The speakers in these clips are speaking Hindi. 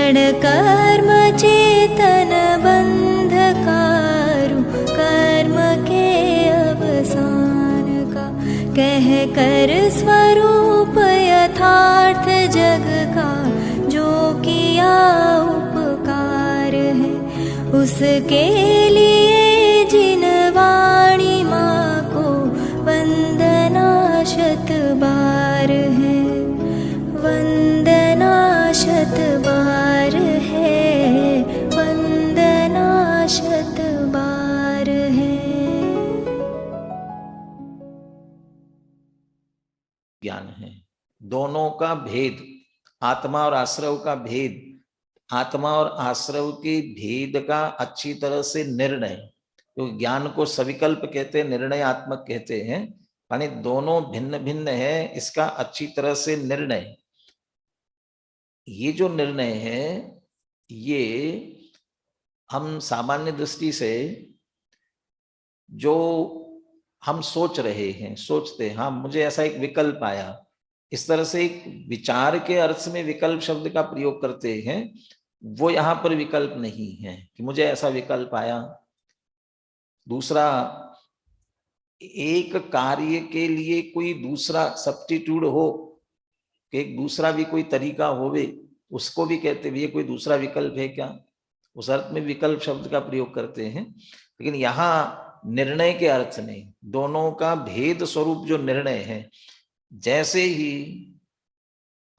क्षण कर्म चेतन बंधकारु, कर्म के अवसान का कह कर स्वरूप यथार्थ जग का, जो किया उपकार है उसके लिए जिन वाणी माँ को वंदना शत बार है, वंदना शत बार है, वंदना शत बार है। ज्ञान है, दोनों का भेद, आत्मा और आश्रव का भेद, आत्मा और आश्रव के भेद का अच्छी तरह से निर्णय, तो ज्ञान को सविकल्प कहते हैं, निर्णयात्मक कहते हैं, यानी दोनों भिन्न भिन्न है, इसका अच्छी तरह से निर्णय। ये जो निर्णय है ये हम सामान्य दृष्टि से जो हम सोच रहे हैं, सोचते हैं, हाँ मुझे ऐसा एक विकल्प आया, इस तरह से एक विचार के अर्थ में विकल्प शब्द का प्रयोग करते हैं, वो यहां पर विकल्प नहीं है कि मुझे ऐसा विकल्प आया। दूसरा, एक कार्य के लिए कोई दूसरा सब्स्टिट्यूट हो, कि एक दूसरा भी कोई तरीका होवे, उसको भी कहते हैं ये कोई दूसरा विकल्प है क्या, उस अर्थ में विकल्प शब्द का प्रयोग करते हैं। लेकिन यहाँ निर्णय के अर्थ में दोनों का भेद स्वरूप जो निर्णय है, जैसे ही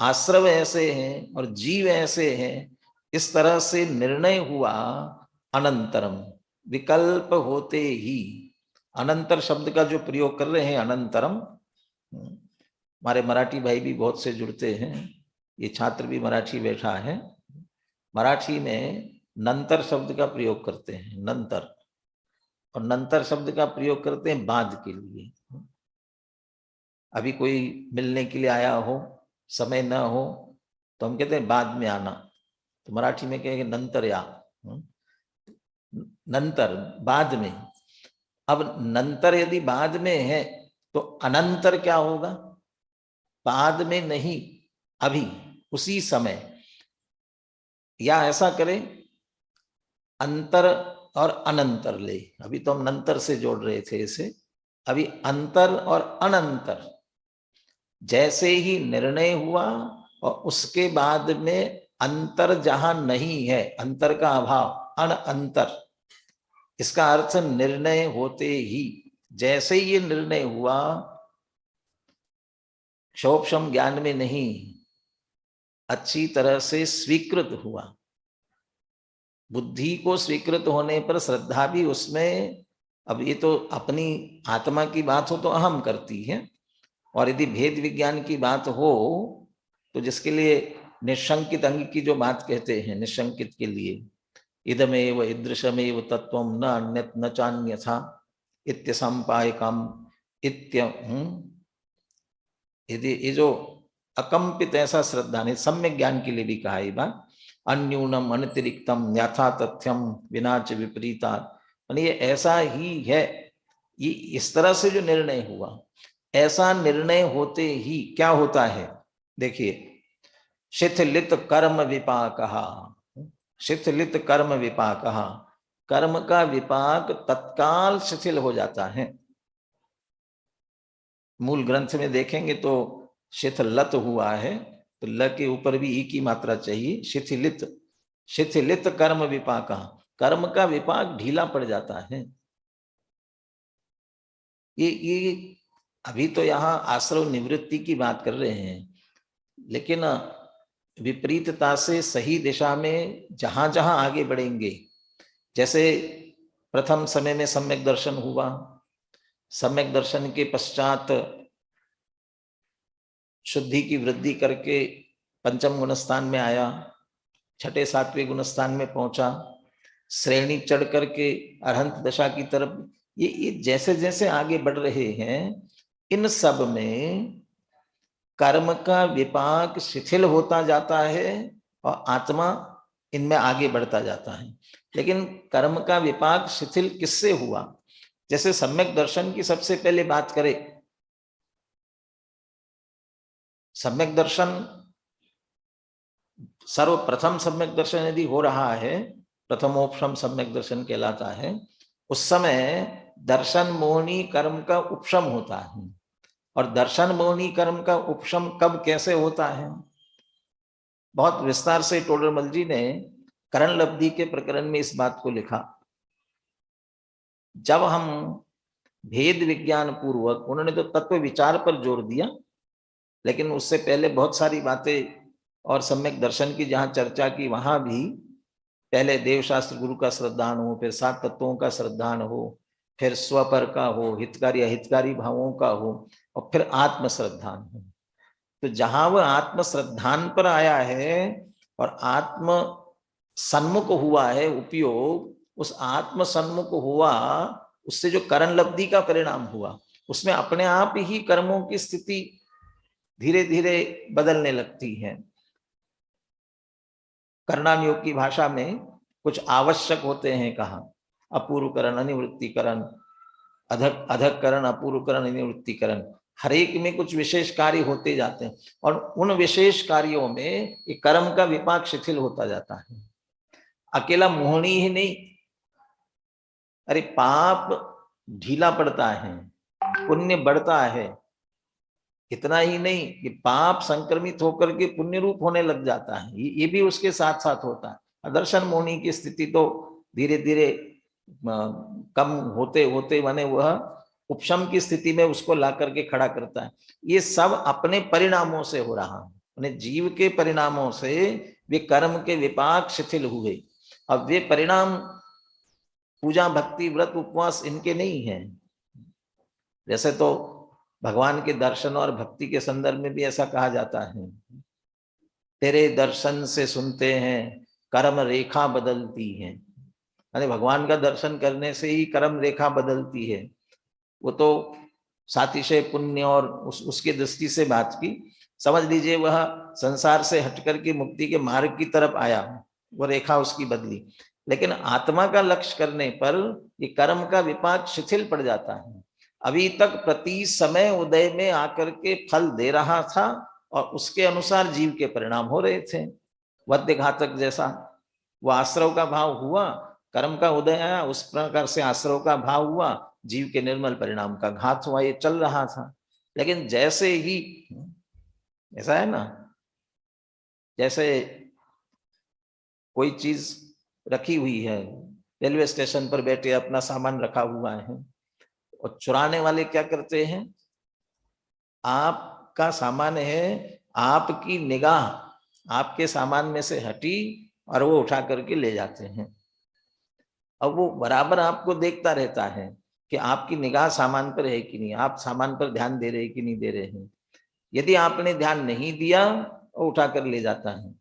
आश्रव ऐसे हैं और जीव ऐसे हैं, इस तरह से निर्णय हुआ अनंतरम, विकल्प होते ही। अनंतर शब्द का जो प्रयोग कर रहे हैं अनंतरम, हमारे मराठी भाई भी बहुत से जुड़ते हैं, ये छात्र भी मराठी बैठा है, मराठी में नंतर शब्द का प्रयोग करते हैं, नंतर, और नंतर शब्द का प्रयोग करते हैं बाद के लिए। अभी कोई मिलने के लिए आया हो, समय न हो, तो हम कहते हैं बाद में आना, तो मराठी में कहेंगे नंतर या, नंतर बाद में। अब नंतर यदि बाद में है तो अनंतर क्या होगा, बाद में नहीं, अभी उसी समय, या ऐसा करें अंतर और अनंतर ले, अभी तो हम नंतर से जोड़ रहे थे इसे, अभी अंतर और अनंतर, जैसे ही निर्णय हुआ और उसके बाद में अंतर जहां नहीं है, अंतर का अभाव, अनअंतर, इसका अर्थ निर्णय होते ही, जैसे ही ये निर्णय हुआ, क्षोभशम ज्ञान में नहीं, अच्छी तरह से स्वीकृत हुआ, बुद्धि को स्वीकृत होने पर श्रद्धा भी उसमें, अब ये तो अपनी आत्मा की बात हो तो अहम करती है, और यदि भेद विज्ञान की बात हो तो जिसके लिए निशंकित अंग की जो बात कहते हैं, निशंकित के लिए इदमेव ईदृशमेव तत्वम न अन्यत न चान्यथा इत्यसंपायकम इत्य, यदि ये जो अकंपित ऐसा श्रद्धा नहीं, सम्यक ज्ञान के लिए भी कहा ये बात, अन्यूनम अनतिरिक्तम यथा तथ्यम विनाच विपरीता, ये ऐसा ही है, ये इस तरह से जो निर्णय हुआ, ऐसा निर्णय होते ही क्या होता है, देखिए, शिथिलित कर्म विपाकहा, शिथिलित कर्म विपाकहा, कर्म का विपाक तत्काल शिथिल हो जाता है। मूल ग्रंथ में देखेंगे तो शिथिलत हुआ है, तो ल के ऊपर भी ई की मात्रा चाहिए, शिथिलित, शिथिलित कर्म विपाकहा, कर्म का विपाक ढीला पड़ जाता है। ये अभी तो यहाँ आश्रव निवृत्ति की बात कर रहे हैं, लेकिन विपरीतता से सही दिशा में जहां जहां आगे बढ़ेंगे, जैसे प्रथम समय में सम्यक दर्शन हुआ, सम्यक दर्शन के पश्चात शुद्धि की वृद्धि करके पंचम गुणस्थान में आया, छठे सातवें गुणस्थान में पहुंचा, श्रेणी चढ़ करके अरहंत दशा की तरफ, ये जैसे जैसे आगे बढ़ रहे हैं, इन सब में कर्म का विपाक शिथिल होता जाता है और आत्मा इनमें आगे बढ़ता जाता है। लेकिन कर्म का विपाक शिथिल किससे हुआ, जैसे सम्यक दर्शन की सबसे पहले बात करें, सम्यक दर्शन सर्वप्रथम सम्यक दर्शन यदि हो रहा है, प्रथमोपशम सम्यक दर्शन कहलाता है, उस समय दर्शन मोहिनी कर्म का उपशम होता है। और दर्शन मोहिनी कर्म का उपशम कब कैसे होता है, बहुत विस्तार से टोडरमल जी ने करण लब्धि के प्रकरण में इस बात को लिखा। जब हम भेद विज्ञान पूर्वक, उन्होंने तो तत्व विचार पर जोर दिया, लेकिन उससे पहले बहुत सारी बातें और सम्यक दर्शन की जहां चर्चा की, वहां भी पहले देवशास्त्र गुरु का श्रद्धान हो, फिर 7 तत्वों का श्रद्धान हो, फिर स्वपर का हो, हितकारी अहितकारी भावों का हो, और फिर आत्म श्रद्धान हो। तो जहां वह आत्म श्रद्धान पर आया है और आत्म सन्मुख हुआ है उपयोग, उस आत्म सन्मुख हुआ, उससे जो करण लब्धि का परिणाम हुआ, उसमें अपने आप ही कर्मों की स्थिति धीरे धीरे बदलने लगती है। कर्णान योग की भाषा में कुछ आवश्यक होते हैं कहा, अपूर्वकरण, अनिवृत्तिकरण, अधकरण, अपूर्वकरण, अनिवृत्तिकरण। हर एक में कुछ विशेष कार्य होते जाते हैं और उन विशेष कार्यों में एक कर्म का विपाक शिथिल होता जाता है। अकेला मोहनी ही नहीं, अरे पाप ढीला पड़ता है, पुण्य बढ़ता है। इतना ही नहीं कि पाप संक्रमित होकर के पुण्य रूप होने लग जाता है, ये भी उसके साथ साथ होता है। दर्शन मोहिनी की स्थिति तो धीरे धीरे कम होते होते माने वह उपशम की स्थिति में उसको ला करके खड़ा करता है। ये सब अपने परिणामों से हो रहा है, अपने जीव के परिणामों से वे कर्म के विपाक शिथिल हुए। अब वे परिणाम पूजा, भक्ति, व्रत, उपवास इनके नहीं है। वैसे तो भगवान के दर्शन और भक्ति के संदर्भ में भी ऐसा कहा जाता है, तेरे दर्शन से सुनते हैं कर्म रेखा बदलती है। अरे भगवान का दर्शन करने से ही कर्म रेखा बदलती है। वो तो सातिशय पुण्य और उसके दृष्टि से बात की, समझ लीजिए वह संसार से हटकर के मुक्ति के मार्ग की तरफ आया, वो रेखा उसकी बदली। लेकिन आत्मा का लक्ष्य करने पर ये कर्म का विपाक शिथिल पड़ जाता है। अभी तक प्रति समय उदय में आकर के फल दे रहा था और उसके अनुसार जीव के परिणाम हो रहे थे। वध्य घातक जैसा वो आश्रव का भाव हुआ, कर्म का उदय आया, उस प्रकार से आश्रव का भाव हुआ, जीव के निर्मल परिणाम का घात हुआ। ये चल रहा था। लेकिन जैसे ही ऐसा है ना, जैसे कोई चीज रखी हुई है, रेलवे स्टेशन पर बैठे अपना सामान रखा हुआ है और चुराने वाले क्या करते हैं, आपका सामान है, आपकी निगाह आपके सामान में से हटी और वो उठा करके ले जाते हैं। अब वो बराबर आपको देखता रहता है कि आपकी निगाह सामान पर है कि नहीं, आप सामान पर ध्यान दे रहे कि नहीं दे रहे हैं। यदि आपने ध्यान नहीं दिया वो उठा कर ले जाता है।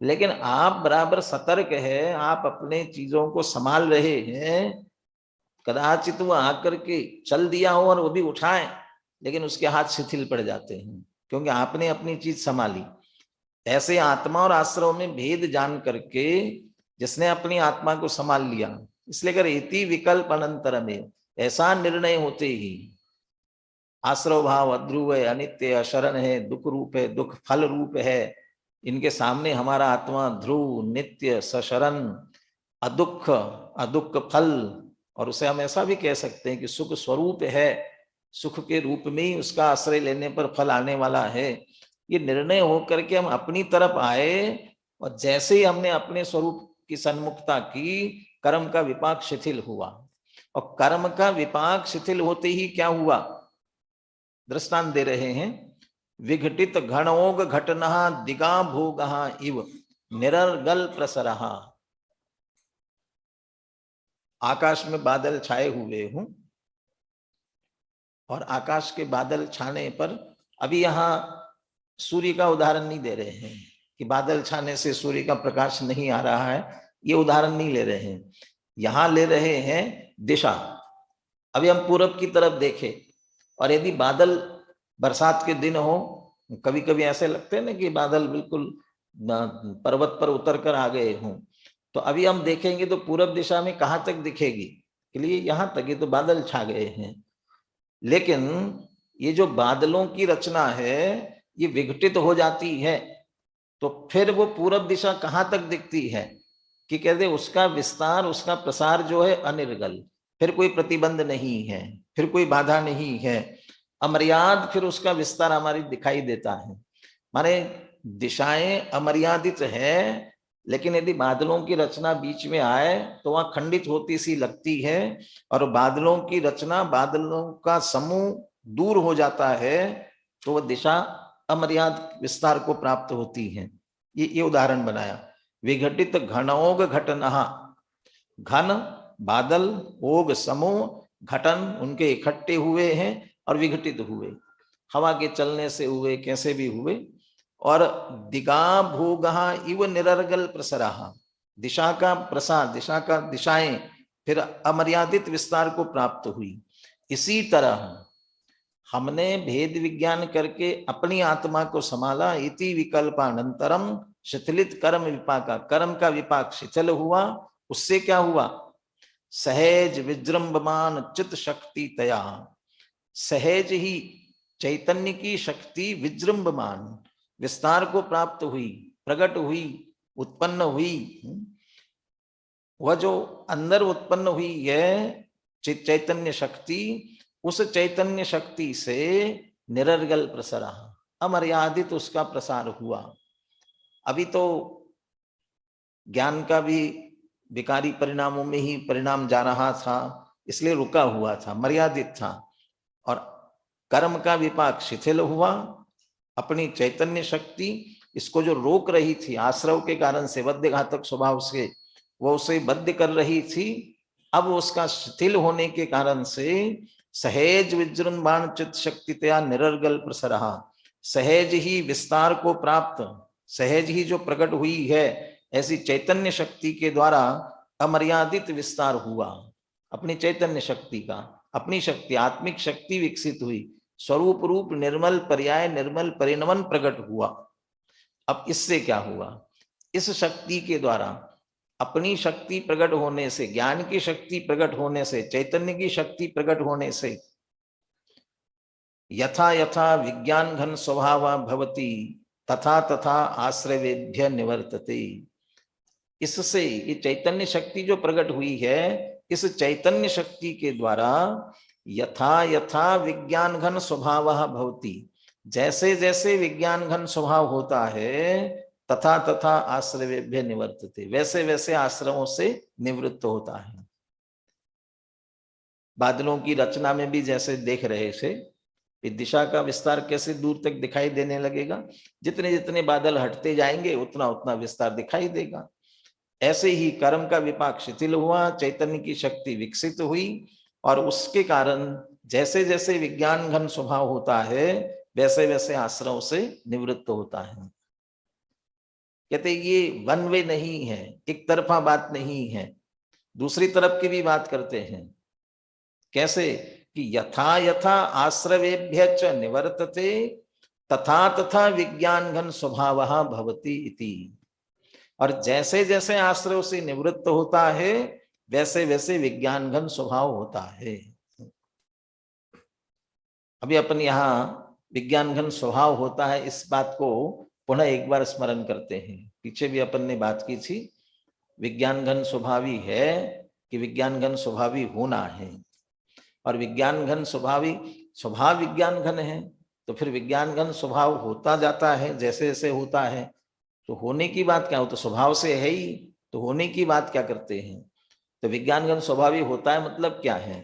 लेकिन आप बराबर सतर्क है, आप अपने चीजों को संभाल रहे हैं, कदाचित वो आकर के चल दिया हो और वो भी उठाए, लेकिन उसके हाथ शिथिल पड़ जाते हैं क्योंकि आपने अपनी चीज संभाली। ऐसे आत्मा और आश्रव में भेद जान करके जिसने अपनी आत्मा को संभाल लिया, इसलिए कर इति विकल्प अनंतर में, ऐसा निर्णय होते ही आश्रव भाव अध्रुव है, अनित्य, अशरण है, दुख रूप है, दुख फल रूप है, इनके सामने हमारा आत्मा ध्रुव, नित्य, सशरण, अदुख, अदुख फल, और उसे हम ऐसा भी कह सकते हैं कि सुख स्वरूप है, सुख के रूप में ही उसका आश्रय लेने पर फल आने वाला है। ये निर्णय होकर के हम अपनी तरफ आए और जैसे ही हमने अपने स्वरूप की सन्मुखता की, कर्म का विपाक शिथिल हुआ। और कर्म का विपाक शिथिल होते ही क्या हुआ, दृष्टांत दे रहे हैं, विघटित घनोग घटना दिगा भोग इव निरर्गल प्रसरहा। आकाश में बादल छाए हुए हूं और आकाश के बादल छाने पर, अभी यहां सूर्य का उदाहरण नहीं दे रहे हैं कि बादल छाने से सूर्य का प्रकाश नहीं आ रहा है, ये उदाहरण नहीं ले रहे हैं। यहां ले रहे हैं दिशा। अभी हम पूरब की तरफ देखें और यदि बादल बरसात के दिन हो, कभी कभी ऐसे लगते हैं ना कि बादल बिल्कुल पर्वत पर उतर कर आ गए हों, तो अभी हम देखेंगे तो पूरब दिशा में कहां तक दिखेगी, के लिए यहां तक, ये तो बादल छा गए हैं। लेकिन ये जो बादलों की रचना है ये विघटित हो जाती है, तो फिर वो पूरब दिशा कहाँ तक दिखती है कि कहते उसका विस्तार, उसका प्रसार जो है अनिर्गल, फिर कोई प्रतिबंध नहीं है, फिर कोई बाधा नहीं है, अमर्याद फिर उसका विस्तार हमारी दिखाई देता है। माने दिशाएं अमर्यादित है, लेकिन यदि बादलों की रचना बीच में आए तो वहां खंडित होती सी लगती है, और बादलों की रचना, बादलों का समूह दूर हो जाता है तो वह दिशा अमर्याद विस्तार को प्राप्त होती है। ये उदाहरण बनाया। विघटित घनोग घटना, घन बादल, ओग समूह, घटन उनके इकट्ठे हुए हैं और विघटित हुए, हवा के चलने से हुए, कैसे भी हुए। और दिगा भोगा इव निरर्गल प्रसराहा, दिशा का प्रसार, दिशा का दिशाएं फिर अमर्यादित विस्तार को प्राप्त हुई। इसी तरह हमने भेद विज्ञान करके अपनी आत्मा को संभाला। इति विकल्पानंतरम शिथिलित कर्म विपाका, कर्म का विपाक शिथिल हुआ। उससे क्या हुआ? सहज विजृंभमान चित शक्ति तया, सहज ही चैतन्य की शक्ति विजृंभमान, विस्तार को प्राप्त हुई, प्रकट हुई, उत्पन्न हुई। वह जो अंदर उत्पन्न हुई है चैतन्य शक्ति, उस चैतन्य शक्ति से निरर्गल प्रसरा, अमर्यादित उसका प्रसार हुआ। अभी तो ज्ञान का भी विकारी परिणामों में ही परिणाम जा रहा था, इसलिए रुका हुआ था, मर्यादित था। और कर्म का विपाक शिथिल हुआ, अपनी चैतन्य शक्ति इसको जो रोक रही थी आश्रव के कारण से, बद्ध घातक स्वभाव से वो उसे बद्ध कर रही थी, अब उसका शिथिल होने के कारण से सहज विजृंभान चित्त शक्तितया निरर्गल प्रसरहा, सहज ही विस्तार को प्राप्त, सहज ही जो प्रकट हुई है ऐसी चैतन्य शक्ति के द्वारा अमर्यादित विस्तार हुआ। अपनी चैतन्य शक्ति का, अपनी शक्ति, आत्मिक शक्ति विकसित हुई, स्वरूप रूप निर्मल पर्याय निर्मल परिणमन प्रकट हुआ। अब इससे क्या हुआ? इस शक्ति के द्वारा, अपनी शक्ति प्रकट होने से, ज्ञान की शक्ति प्रकट होने से, चैतन्य की शक्ति प्रकट होने से, यथा यथा विज्ञान घन स्वभाव भवति तथा तथा आश्रवेभ्य निवर्तते। इससे ये चैतन्य शक्ति जो प्रकट हुई है, इस चैतन्य शक्ति के द्वारा यथा यथा विज्ञान घन स्वभाव भवति, जैसे जैसे विज्ञान घन स्वभाव होता है, तथा तथा आश्रवेभ्य निवर्तते, वैसे वैसे आश्रमों से निवृत्त होता है। बादलों की रचना में भी जैसे देख रहे थे, दिशा का विस्तार कैसे दूर तक दिखाई देने लगेगा, जितने जितने बादल हटते जाएंगे उतना उतना विस्तार दिखाई देगा। ऐसे ही कर्म का विपाक शिथिल हुआ, चैतन्य की शक्ति विकसित हुई, और उसके कारण जैसे जैसे विज्ञान घन स्वभाव होता है वैसे वैसे आश्रम से निवृत्त होता है। कहते ये वन वे नहीं है, एक तरफा बात नहीं है, दूसरी तरफ की भी बात करते हैं। कैसे? कि यथा यथा आश्रवेभ्य च निवर्तते तथा तथा विज्ञान घन स्वभाव भवति इति, और जैसे जैसे आश्रव से निवृत्त होता है वैसे वैसे विज्ञान घन स्वभाव होता है। अभी अपन यहाँ विज्ञान घन स्वभाव होता है, इस बात को पुनः एक बार स्मरण करते हैं। पीछे भी अपन ने बात की थी, विज्ञान घन स्वभावी है कि विज्ञान घन स्वभावी होना है। और विज्ञान घन स्वभावी, स्वभाव विज्ञान घन है, तो फिर विज्ञान घन स्वभाव होता जाता है जैसे जैसे होता है। तो होने की बात क्या हो? तो स्वभाव से है ही, तो होने की बात क्या करते हैं? तो विज्ञान घन स्वभावी होता है मतलब क्या है?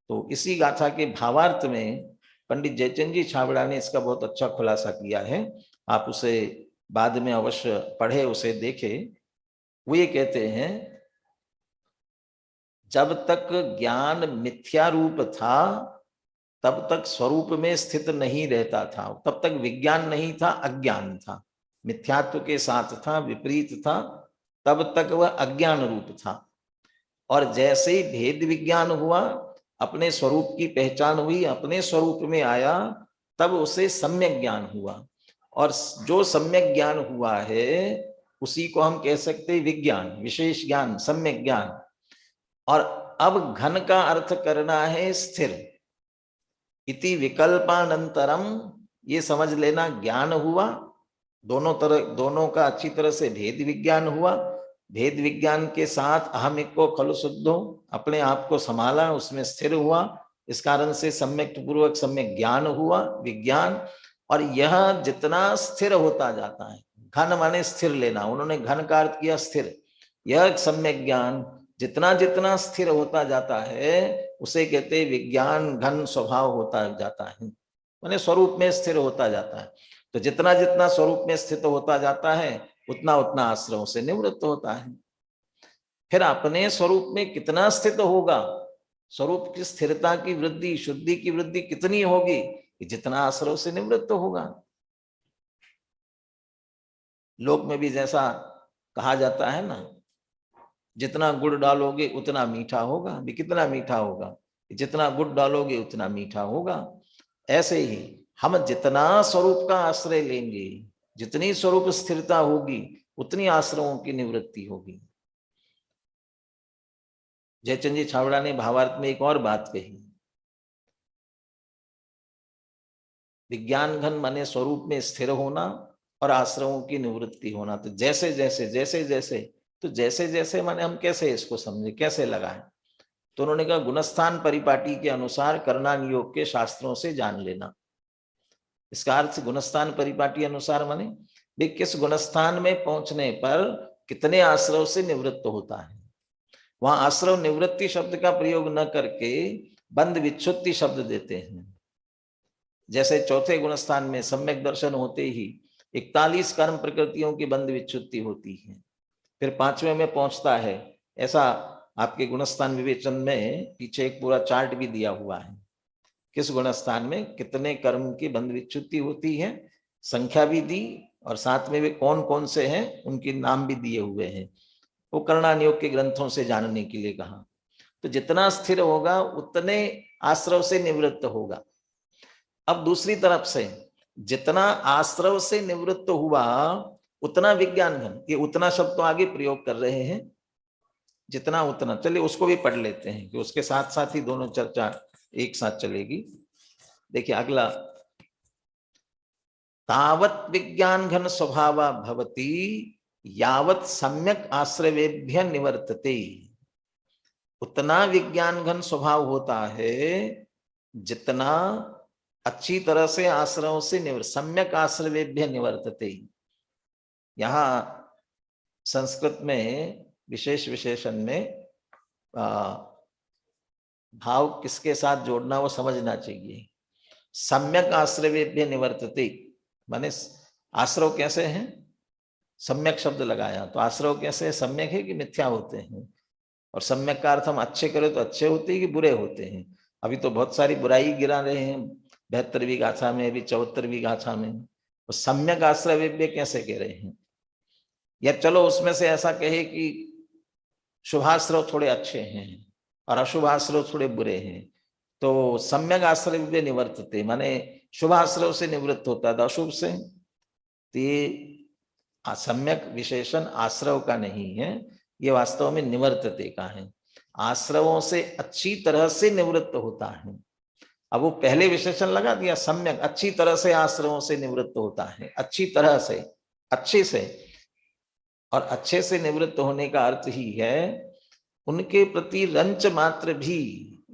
तो इसी गाथा के भावार्थ में पंडित जयचंद जी छाबड़ा ने इसका बहुत अच्छा खुलासा किया है, आप उसे बाद में अवश्य पढ़े, उसे देखे। वो ये कहते हैं, जब तक ज्ञान मिथ्या रूप था तब तक स्वरूप में स्थित नहीं रहता था, तब तक विज्ञान नहीं था, अज्ञान था, मिथ्यात्व के साथ था, विपरीत था, तब तक वह अज्ञान रूप था। और जैसे ही भेद विज्ञान हुआ, अपने स्वरूप की पहचान हुई, अपने स्वरूप में आया, तब उसे सम्यक ज्ञान हुआ। और जो सम्यक ज्ञान हुआ है उसी को हम कह सकते हैं विज्ञान, विशेष ज्ञान, सम्यक ज्ञान। और अब घन का अर्थ करना है स्थिर। इति विकल्पानंतरम, ये समझ लेना ज्ञान हुआ, दोनों का अच्छी तरह से भेद विज्ञान हुआ। भेद विज्ञान के साथ अहमिक को खलु शुद्धो, अपने आप को संभाला, उसमें स्थिर हुआ। इस कारण से सम्यक पूर्वक सम्यक ज्ञान हुआ, विज्ञान। और यह जितना स्थिर होता जाता है, घन माने स्थिर लेना, उन्होंने घन का अर्थ किया स्थिर। यह सम्यक ज्ञान जितना जितना स्थिर होता जाता है उसे कहते विज्ञान घन स्वभाव होता जाता है, माने स्वरूप में स्थिर होता जाता है। तो जितना जितना स्वरूप में स्थित होता जाता है उतना उतना आश्रयों से निवृत्त होता है। फिर अपने स्वरूप में कितना स्थित होगा, स्वरूप की स्थिरता की वृद्धि, शुद्धि की वृद्धि कितनी होगी, जितना आश्रयों से निवृत्त होगा। लोक में भी जैसा कहा जाता है ना, जितना गुड़ डालोगे उतना मीठा होगा। भी कितना मीठा होगा, जितना गुड़ डालोगे उतना मीठा होगा। ऐसे ही हम जितना स्वरूप का आश्रय लेंगे, जितनी स्वरूप स्थिरता होगी, उतनी आश्रयों की निवृत्ति होगी। जयचंद जी छावड़ा ने भावार्थ में एक और बात कही, विज्ञान घन माने स्वरूप में स्थिर होना और आश्रयों की निवृत्ति होना। तो जैसे जैसे जैसे जैसे तो जैसे जैसे माने हम कैसे इसको समझे, कैसे लगाएं? तो उन्होंने कहा गुणस्थान परिपाटी के अनुसार करणान योग के शास्त्रों से जान लेना। इसका अर्थ गुणस्थान परिपाटी अनुसार माने भी किस गुणस्थान में पहुंचने पर कितने आश्रव से निवृत्त होता है। वहां आश्रव निवृत्ति शब्द का प्रयोग न करके बंध विच्छुत्ति शब्द देते हैं। जैसे चौथे गुणस्थान में सम्यक दर्शन होते ही 41 कर्म प्रकृतियों की बंध विच्छुत्ति होती है। फिर 5वें में पहुंचता है, ऐसा आपके गुणस्थान विवेचन में पीछे एक पूरा चार्ट भी दिया हुआ है, किस गुणस्थान में कितने कर्म की बंध विच्छुत्ति होती है, संख्या भी दी, और साथ में वे कौन कौन से हैं उनके नाम भी दिए हुए हैं। वो करणान योग के ग्रंथों से जानने के लिए कहा। तो जितना स्थिर होगा उतने आश्रव से निवृत्त होगा। अब दूसरी तरफ से जितना आश्रव से निवृत्त हुआ उतना विज्ञान घन, ये उतना शब्द तो आगे प्रयोग कर रहे हैं, जितना उतना। चलिए उसको भी पढ़ लेते हैं कि उसके साथ साथ ही दोनों चर्चा एक साथ चलेगी। देखिए अगला, तावत विज्ञान घन स्वभाव भवति यावत सम्यक आश्रवेभ्य निवर्तते। उतना विज्ञान घन स्वभाव होता है जितना अच्छी तरह से आश्रयों से सम्यक आश्रवेभ्य निवर्तते। यहां संस्कृत में विशेष विशेषण में भाव किसके साथ जोड़ना वो समझना चाहिए। सम्यक आश्रवेभ्य निवर्तते माने आश्रव कैसे हैं, सम्यक शब्द लगाया तो आश्रव कैसे सम्यक है कि मिथ्या होते हैं। और सम्यक का अर्थ हम अच्छे करें तो अच्छे होते हैं कि बुरे होते हैं। अभी तो बहुत सारी बुराई गिरा रहे हैं 72वीं गाथा में, अभी 74वीं गाथा में। तो सम्यक आश्रवेभ्य कैसे कह रहे हैं, या चलो उसमें से ऐसा कहे कि शुभाश्रव थोड़े अच्छे हैं और अशुभाश्रव थोड़े बुरे हैं। तो सम्यक आश्रवेभ्य निवर्तते माने शुभाश्रव से निवृत्त होता था अशुभ से। तो ये असम्यक विशेषण आश्रव का नहीं है, ये वास्तव में निवर्तते का है। आश्रवों से अच्छी तरह से निवृत्त होता है। अब वो पहले विशेषण लगा दिया सम्यक, अच्छी तरह से आश्रवों से निवृत्त होता है, अच्छी तरह से, अच्छे से। और अच्छे से निवृत्त होने का अर्थ ही है उनके प्रति रंच मात्र भी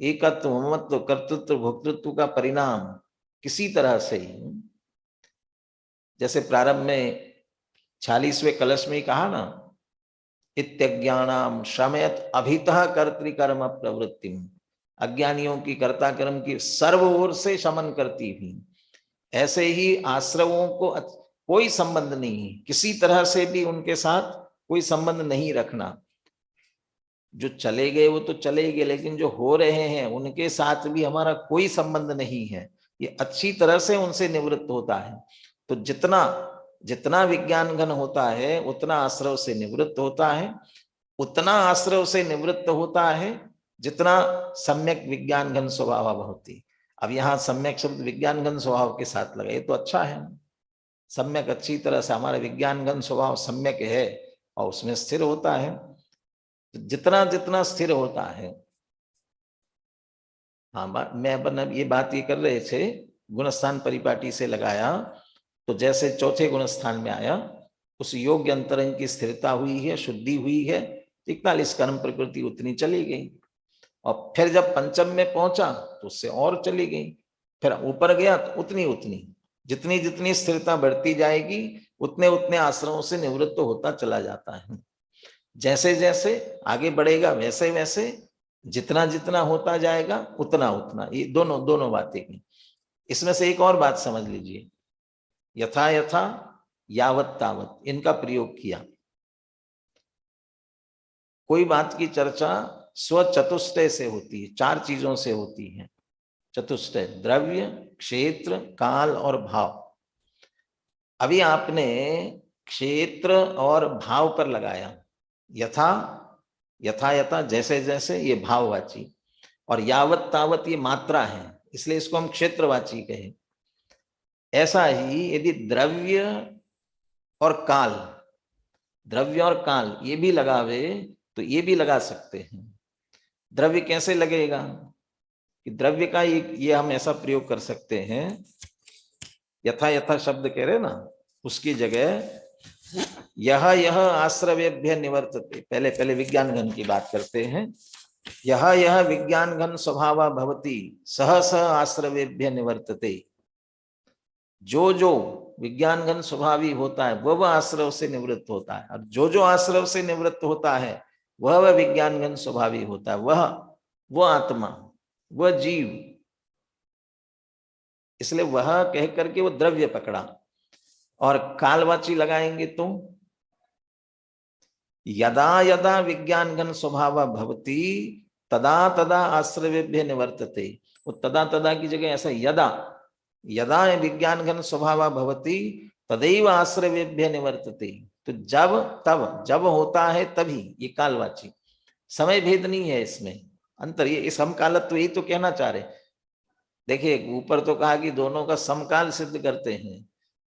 एकत्व, ममत्व, कर्तृत्व, भोक्तृत्व का परिणाम किसी तरह से। जैसे प्रारंभ में 46वें कलश में कहा ना, इत्यज्ञानाम शमयत अभितः कर्तृकर्म प्रवृत्ति, अज्ञानियों की कर्ता कर्म की सर्व ओर से शमन करती भी। ऐसे ही आश्रवों को कोई संबंध नहीं, किसी तरह से भी उनके साथ कोई संबंध नहीं रखना। जो चले गए वो तो चले गए, लेकिन जो हो रहे हैं उनके साथ भी हमारा कोई संबंध नहीं है। ये अच्छी तरह से उनसे निवृत्त होता है। तो जितना जितना विज्ञान घन होता है उतना आश्रव से निवृत्त होता है, उतना आश्रव से निवृत्त होता है जितना सम्यक विज्ञान घन स्वभाव भवति। अब यहाँ सम्यक शब्द विज्ञान घन स्वभाव के साथ लगा, ये तो अच्छा है। सम्यक अच्छी तरह से हमारा विज्ञान घन स्वभाव सम्यक है और उसमें स्थिर होता है। जितना जितना स्थिर होता है, हाँ मैं ये बात ये कर रहे थे गुणस्थान परिपाटी से लगाया तो जैसे चौथे गुण स्थान में आया, उस योग्य अंतरंग की स्थिरता हुई है, शुद्धि हुई है, 41 कर्म प्रकृति उतनी चली गई। और फिर जब पंचम में पहुंचा तो उससे और चली गई, फिर ऊपर गया तो उतनी उतनी, जितनी जितनी स्थिरता बढ़ती जाएगी उतने उतने आश्रमों से निवृत्त होता चला जाता है। जैसे जैसे आगे बढ़ेगा वैसे वैसे जितना जितना होता जाएगा उतना उतना, ये दोनों दोनों बातें की। इसमें से एक और बात समझ लीजिए, यथा यथा यावत तावत, इनका प्रयोग किया। कोई बात की चर्चा स्वचतुष्टय से होती है, 4 चीजों से होती है। चतुष्टय द्रव्य, क्षेत्र, काल और भाव। अभी आपने क्षेत्र और भाव पर लगाया, यथा यथा यथा जैसे जैसे, ये भाववाची, और यावत तावत ये मात्रा है, इसलिए इसको हम क्षेत्रवाची कहें। ऐसा ही यदि द्रव्य और काल, द्रव्य और काल ये भी लगावे तो ये भी लगा सकते हैं। द्रव्य कैसे लगेगा कि द्रव्य का ये हम ऐसा प्रयोग कर सकते हैं, यथा यथा शब्द कह रहे ना, उसकी जगह यह आश्रवेभ्य निवर्तते, पहले पहले विज्ञान घन की बात करते हैं। यह विज्ञान घन स्वभाव भवति सह सह आश्रवेभ्य निवर्तते। जो जो विज्ञान घन स्वभावी होता है वह आश्रव से निवृत्त होता है, और जो जो आश्रव से निवृत्त होता है वह विज्ञान घन स्वभावी होता है, वह आत्मा, वह जीव। इसलिए वह कह करके वो द्रव्य पकड़ा। और कालवाची लगाएंगे तो यदा यदा विज्ञान घन स्वभाव भवति तदा तदा आश्रवेभ्य निवर्तते। वो तदा तदा की जगह ऐसा यदा यदा विज्ञान घन स्वभाव भवति तदैव आश्रवेभ्य निवर्तते। तो जब तब, जब होता है तभी, ये कालवाची, समय भेद नहीं है इसमें अंतर। ये समकालत्व यही तो कहना चाह रहे। देखिए ऊपर तो कहा कि दोनों का समकाल सिद्ध करते हैं,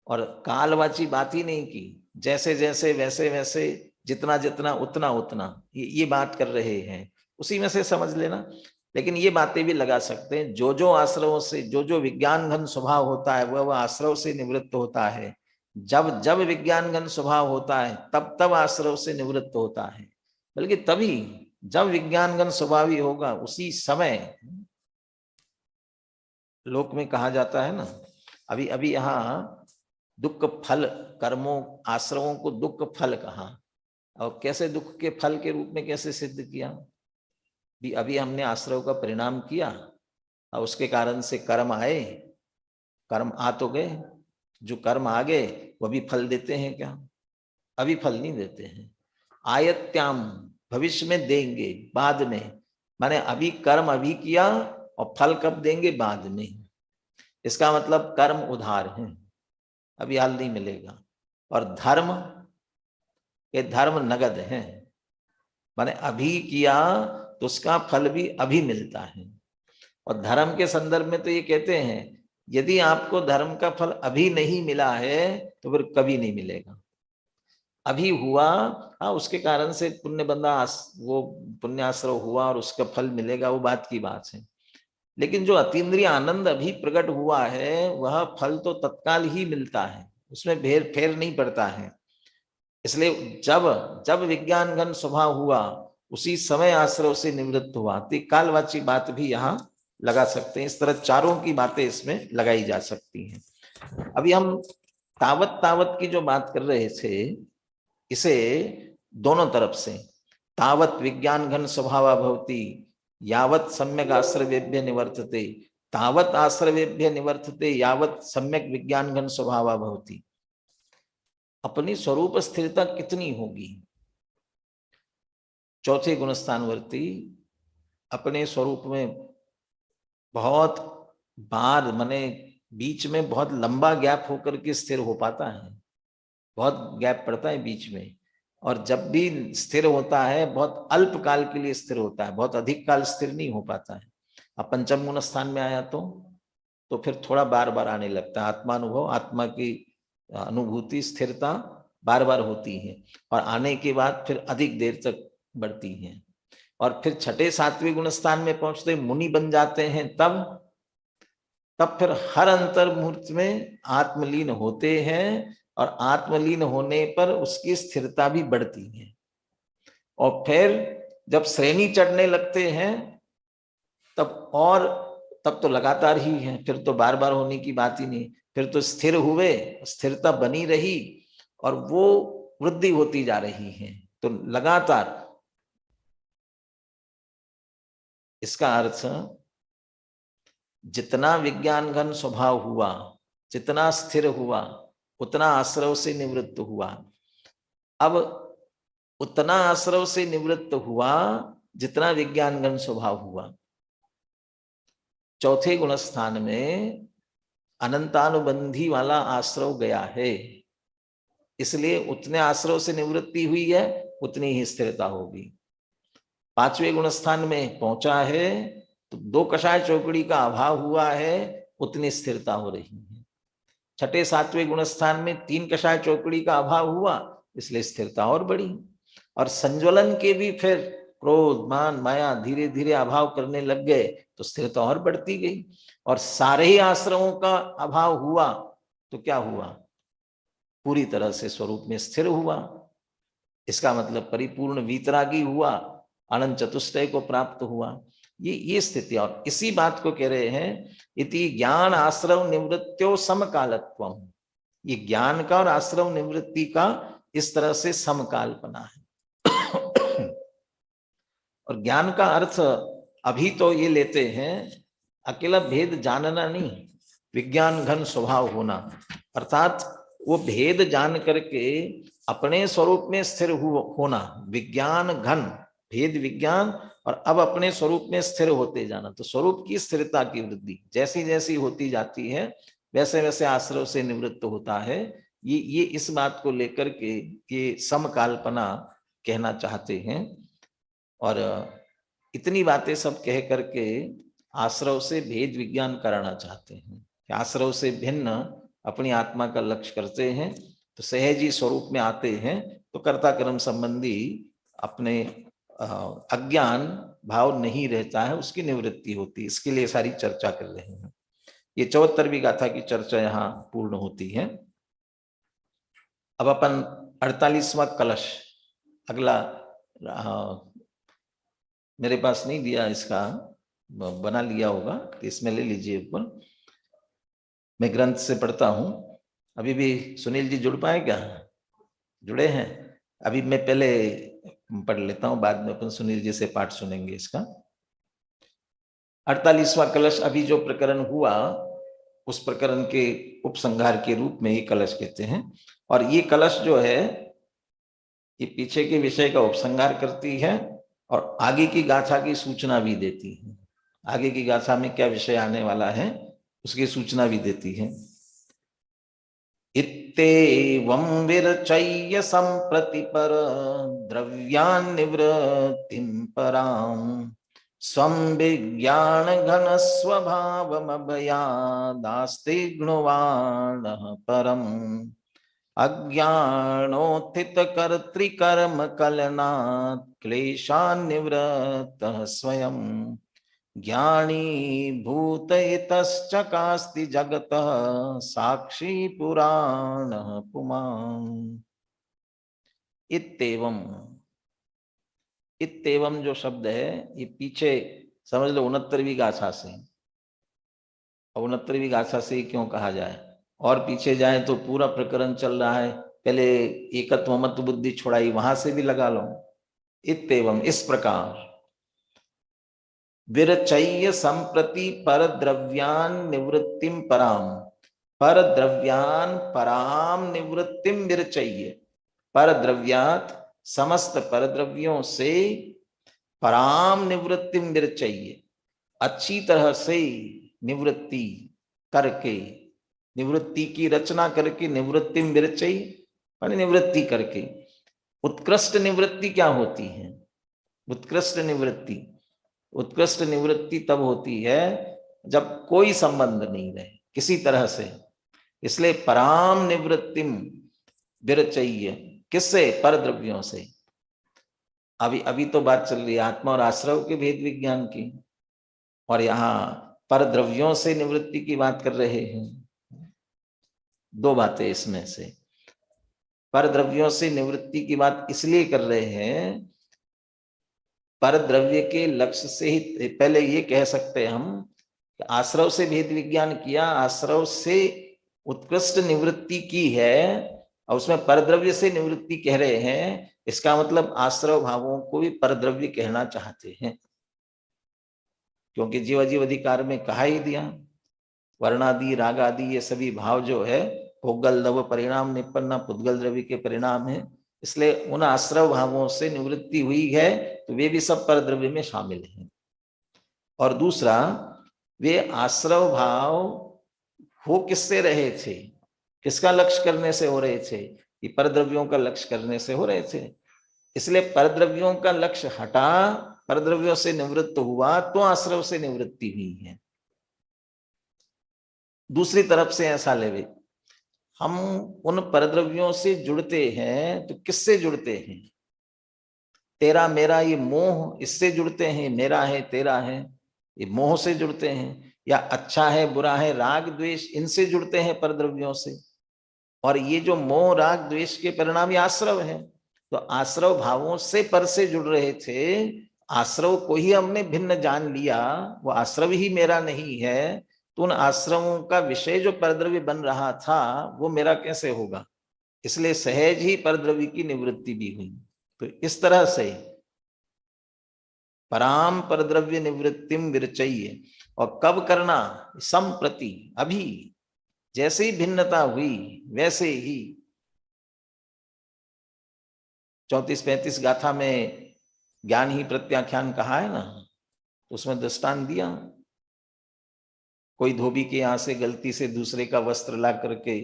और कालवाची बात ही नहीं की, जैसे जैसे वैसे वैसे जितना जितना उतना उतना, ये बात कर रहे हैं, उसी में से समझ लेना। लेकिन ये बातें भी लगा सकते हैं, जो जो आश्रवों से, जो जो विज्ञान घन स्वभाव होता है वह आश्रव से निवृत्त होता है। जब जब विज्ञान घन स्वभाव होता है तब तब आश्रव से निवृत्त होता है, बल्कि तभी जब विज्ञान घन स्वभावी होगा उसी समय। लोक में कहा जाता है ना, अभी अभी यहाँ दुख फल कर्मों आश्रवों को दुख फल कहा, और कैसे दुख के फल के रूप में कैसे सिद्ध किया। भी अभी हमने आश्रव का परिणाम किया और उसके कारण से कर्म आए, कर्म आ तो गए, जो कर्म आ गए वह भी फल देते हैं क्या? अभी फल नहीं देते हैं। आयत्याम, भविष्य में देंगे, बाद में, माने अभी कर्म अभी किया और फल कब देंगे? बाद में। इसका मतलब कर्म उधार है, अभी हाल नहीं मिलेगा। और धर्म, ये धर्म नगद है, माने अभी किया तो उसका फल भी अभी मिलता है। और धर्म के संदर्भ में तो ये कहते हैं, यदि आपको धर्म का फल अभी नहीं मिला है तो फिर कभी नहीं मिलेगा। अभी हुआ, हाँ, उसके कारण से पुण्य बंदा वो पुण्याश्रव हुआ और उसका फल मिलेगा, वो बात की बात है। लेकिन जो अतीन्द्रिय आनंद अभी प्रकट हुआ है वह फल तो तत्काल ही मिलता है, उसमें फेर फेर नहीं पड़ता है। इसलिए जब जब विज्ञान घन स्वभाव हुआ उसी समय आश्रव से निवृत्त हुआ। तो कालवाची बात भी यहाँ लगा सकते हैं। इस तरह चारों की बातें इसमें लगाई जा सकती हैं। अभी हम तावत तावत की जो बात कर रहे थे, इसे दोनों तरफ से, तावत विज्ञान घन स्वभाव भवति यावत सम्यक आश्रवेभ्य निवर्तते, तावत आश्रवेभ्य निवर्तते यावत सम्यक विज्ञान घन स्वभाव भवति। अपनी स्वरूप स्थिरता कितनी होगी? चौथे गुणस्थानवर्ती अपने स्वरूप में बहुत बार, माने बीच में बहुत लंबा गैप होकर के स्थिर हो पाता है, बहुत गैप पड़ता है बीच में। और जब भी स्थिर होता है बहुत अल्प काल के लिए स्थिर होता है, बहुत अधिक काल स्थिर नहीं हो पाता है। अब पंचम गुण स्थान में आया तो फिर थोड़ा बार बार आने लगता है। आत्मानुभव, आत्मा की अनुभूति, स्थिरता बार बार होती है, और आने के बाद फिर अधिक देर तक बढ़ती है। और फिर छठे सातवें गुण स्थान में पहुंचते मुनि बन जाते हैं, तब फिर हर अंतर मुहूर्त में आत्मलीन होते हैं, और आत्मलीन होने पर उसकी स्थिरता भी बढ़ती है। और फिर जब श्रेणी चढ़ने लगते हैं तब तो लगातार ही है, फिर तो बार बार होने की बात ही नहीं, फिर तो स्थिर हुए, स्थिरता बनी रही और वो वृद्धि होती जा रही है। तो लगातार, इसका अर्थ जितना विज्ञान घन स्वभाव हुआ, जितना स्थिर हुआ, उतना आश्रव से निवृत्त हुआ। अब उतना आश्रव से निवृत्त हुआ जितना विज्ञान घन स्वभाव हुआ। चौथे गुण स्थान में अनंतानुबंधी वाला आश्रव गया है, इसलिए उतने आश्रव से निवृत्ति हुई है, उतनी ही स्थिरता होगी। पांचवें गुण स्थान में पहुंचा है तो दो कषाय चौकड़ी का अभाव हुआ है, उतनी स्थिरता हो रही है। छठे सातवें गुण स्थान में तीन कषाय चौकड़ी का अभाव हुआ, इसलिए स्थिरता और बढ़ी। और संज्वलन के भी फिर क्रोध मान माया धीरे धीरे अभाव करने लग गए, तो स्थिरता और बढ़ती गई। और सारे ही आश्रमों का अभाव हुआ तो क्या हुआ? पूरी तरह से स्वरूप में स्थिर हुआ। इसका मतलब परिपूर्ण वीतरागी हुआ, अनंत चतुष्टय को प्राप्त हुआ। ये स्थिति, और इसी बात को कह रहे हैं इति ज्ञान आश्रव निवृत्त्यो समकालत्वम। ये ज्ञान का और आश्रव निवृत्ति का इस तरह से समकालपना है। और ज्ञान का अर्थ अभी तो ये लेते हैं अकेला भेद जानना नहीं, विज्ञान घन स्वभाव होना, अर्थात वो भेद जान करके अपने स्वरूप में स्थिर होना। विज्ञान घन, भेद विज्ञान, और अब अपने स्वरूप में स्थिर होते जाना। तो स्वरूप की स्थिरता की वृद्धि जैसी जैसी होती जाती है, वैसे वैसे आश्रव से निवृत्त होता है। ये इस बात को लेकर के ये समकाल्पना कहना चाहते हैं। और इतनी बातें सब कह करके आश्रव से भेद विज्ञान कराना चाहते हैं। आश्रव से भिन्न अपनी आत्मा का लक्ष्य करते हैं, तो सहजी स्वरूप में आते हैं, तो कर्ता कर्म संबंधी अपने अज्ञान भाव नहीं रहता है, उसकी निवृत्ति होती है। इसके लिए सारी चर्चा कर रहे हैं। ये 74वीं गाथा की चर्चा यहाँ पूर्ण होती है। अब अपन 48वां कलश, अगला मेरे पास नहीं दिया, इसका बना लिया होगा तो इसमें ले लीजिए ऊपर। मैं ग्रंथ से पढ़ता हूं। अभी भी सुनील जी जुड़ पाए क्या? जुड़े हैं? अभी मैं पहले पढ़ लेता हूं, बाद में अपन सुनील जी से पाठ सुनेंगे इसका। 48वां कलश, अभी जो प्रकरण हुआ उस प्रकरण के उपसंहार के रूप में ये कलश कहते हैं। और ये कलश जो है ये पीछे के विषय का उपसंहार करती है और आगे की गाथा की सूचना भी देती है। आगे की गाथा में क्या विषय आने वाला है उसकी सूचना भी देती है। इत्येवं विरचय्य सम्प्रति पर द्रव्यान् निवृत्तिं परां स्वं विज्ञान घन स्वभावमभयादास्ते गुणवाणः परम् अज्ञानोत्थित कर्तृकर्म कलनात् क्लेशान् निवृत्तः स्वयं ज्ञानी भूत इतश्चकास्ति जगतः साक्षी पुराणः पुमान्। इत्येवं, इत्येवं जो शब्द है ये पीछे समझ लो 69वीं गाथा से। 69वीं गाथा से क्यों कहा जाए, और पीछे जाए तो पूरा प्रकरण चल रहा है। पहले एकत्व मत बुद्धि छुड़ाई, वहां से भी लगा लो। इत्येवं, इस प्रकार, विरचय्य संप्रति पर द्रव्यान निवृत्तिम पराम, पर द्रव्यान पराम निवृत्तिम विरचय्य। पर द्रव्यात, समस्त पर द्रव्यों से, पराम निवृत्तिम विरचय्य, अच्छी तरह से निवृत्ति करके, निवृत्ति की रचना करके, निवृत्तिम विरचय्य माने निवृत्ति करके। उत्कृष्ट निवृत्ति क्या होती है? उत्कृष्ट निवृत्ति, उत्कृष्ट निवृत्ति तब होती है जब कोई संबंध नहीं रहे किसी तरह से। इसलिए पराम निवृत्तिम विरचय्य, किससे? पर द्रव्यों से। अभी तो बात चल रही है आत्मा और आश्रव के भेद विज्ञान की, और यहाँ पर द्रव्यों से निवृत्ति की बात कर रहे हैं। दो बातें इसमें से, पर द्रव्यों से निवृत्ति की बात इसलिए कर रहे हैं, पर द्रव्य के लक्ष्य से ही पहले ये कह सकते हैं हम, आश्रव से भेद विज्ञान किया, आश्रव से उत्कृष्ट निवृत्ति की है, और उसमें परद्रव्य से निवृत्ति कह रहे हैं। इसका मतलब आश्रव भावों को भी परद्रव्य कहना चाहते हैं, क्योंकि जीवाजीव अधिकार में कहा ही दिया, वर्णादि राग आदि ये सभी भाव जो है भोगल नव परिणाम निपन्ना पुद्गल द्रव्य के परिणाम है, इसलिए उन आश्रव भावों से निवृत्ति हुई है तो वे भी सब परद्रव्य में शामिल हैं। और दूसरा, वे आश्रव भाव हो किससे रहे थे, किसका लक्ष्य करने से हो रहे थे, ये परद्रव्यों का लक्ष्य करने से हो रहे थे। इसलिए परद्रव्यों का लक्ष्य हटा, परद्रव्यों से निवृत्त हुआ तो आश्रव से निवृत्ति हुई है। दूसरी तरफ से ऐसा लेवे, हम उन परद्रव्यों से जुड़ते हैं तो किससे जुड़ते हैं, तेरा मेरा ये मोह, इससे जुड़ते हैं, मेरा है तेरा है ये मोह से जुड़ते हैं, या अच्छा है बुरा है राग द्वेष, इनसे जुड़ते हैं परद्रव्यों से। और ये जो मोह राग द्वेष के परिणाम ये आश्रव है, तो आश्रव भावों से पर से जुड़ रहे थे, आश्रव को ही हमने भिन्न जान लिया, वो आश्रव ही मेरा नहीं है, तो उन आश्रमों का विषय जो परद्रव्य बन रहा था वो मेरा कैसे होगा, इसलिए सहज ही परद्रव्य की निवृत्ति भी हुई। तो इस तरह से पराम परद्रव्य निवृत्तिम विरचय्य, और कब करना, संप्रति, अभी, जैसे ही भिन्नता हुई वैसे ही। 34-35 गाथा में ज्ञान ही प्रत्याख्यान कहा है ना, उसमें दृष्टांत दिया, कोई धोबी के यहां से गलती से दूसरे का वस्त्र ला करके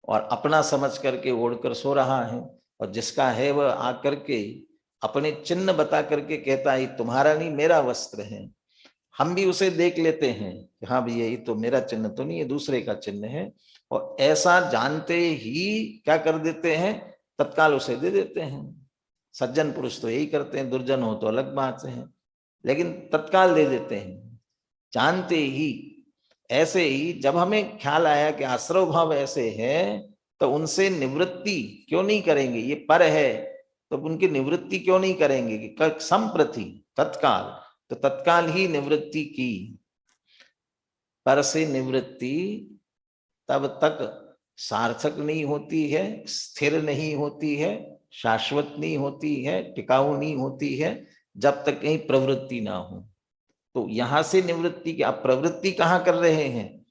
और अपना समझ करके ओढ़कर सो रहा है, और जिसका है वह आकर के अपने चिन्ह बता करके कहता है तुम्हारा नहीं मेरा वस्त्र है। हम भी उसे देख लेते हैं कि हाँ भैया ये तो मेरा चिन्ह तो नहीं है, दूसरे का चिन्ह है, और ऐसा जानते ही क्या कर देते हैं, तत्काल उसे दे देते हैं। सज्जन पुरुष तो यही करते हैं, दुर्जन हो तो अलग बात है, लेकिन तत्काल दे देते हैं जानते ही। ऐसे ही जब हमें ख्याल आया कि आश्रव भाव ऐसे है, तो उनसे निवृत्ति क्यों नहीं करेंगे, ये पर है तो उनकी निवृत्ति क्यों नहीं करेंगे, कि संप्रति, तत्काल, तो तत्काल ही निवृत्ति की। पर से निवृत्ति तब तक सार्थक नहीं होती है, स्थिर नहीं होती है, शाश्वत नहीं होती है, टिकाऊ नहीं होती है, जब तक कहीं प्रवृत्ति ना हो। तो यहां से निवृत्ति की, आप प्रवृत्ति कहाँ कर रहे हैं,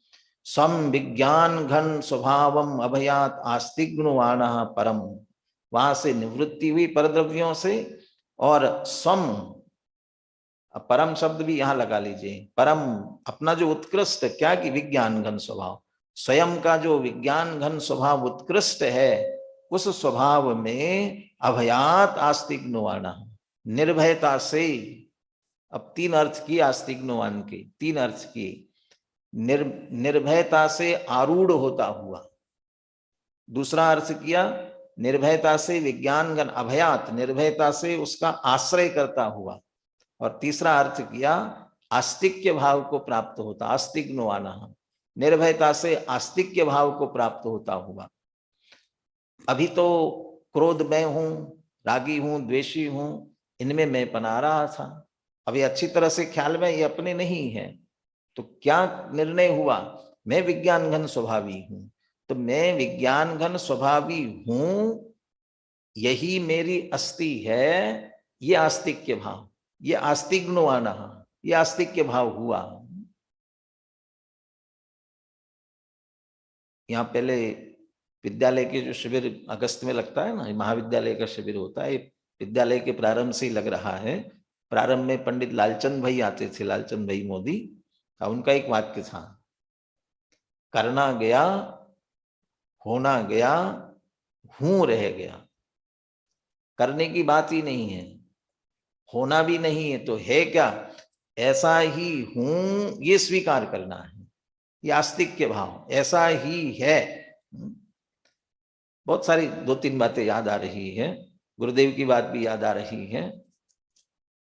सम विज्ञान घन स्वभावम अभयात आस्तिग्नुवाण परम, वहां से निवृत्ति हुई परद्रव्यों से, और स्वम, परम शब्द भी यहां लगा लीजिए, परम अपना जो उत्कृष्ट, क्या कि विज्ञान घन स्वभाव, स्वयं का जो विज्ञान घन स्वभाव उत्कृष्ट है, उस स्वभाव में अभयात आस्तिग्नुवाण, निर्भयता से। अब 3 अर्थ किए आस्तिग्नुवाण के, 3 अर्थ किए, निर्भयता से आरूढ़ होता हुआ, दूसरा अर्थ किया निर्भयता से विज्ञान घन, अभयात निर्भयता से उसका आश्रय करता हुआ, और तीसरा अर्थ किया आस्तिक्य भाव को प्राप्त होता, आस्तिग्नुवाण, निर्भयता से आस्तिक्य भाव को प्राप्त होता हुआ। अभी तो क्रोध में हूं, रागी हूं, द्वेषी हूं, इनमें मैं पना रहा था, अभी अच्छी तरह से ख्याल में ये अपने नहीं है, तो क्या निर्णय हुआ, मैं विज्ञान घन स्वभावी हूं, तो मैं विज्ञान घन स्वभावी हूं, यही मेरी अस्थि है, ये आस्तिक्य भाव, ये आस्तिग्नुवाण, ये आस्तिक्य भाव हुआ। यहाँ पहले विद्यालय के जो शिविर अगस्त में लगता है ना, महाविद्यालय का शिविर होता है, विद्यालय के प्रारंभ से ही लग रहा है। प्रारंभ में पंडित लालचंद भाई आते थे, लालचंद भाई मोदी, उनका एक वाक्य था, करना गया, होना गया, हूं रह गया। करने की बात ही नहीं है, होना भी नहीं है, तो है क्या, ऐसा ही हूं, ये स्वीकार करना है, ये आस्तिक्य भाव, ऐसा ही है। बहुत सारी 2-3 बातें याद आ रही है, गुरुदेव की बात भी याद आ रही है,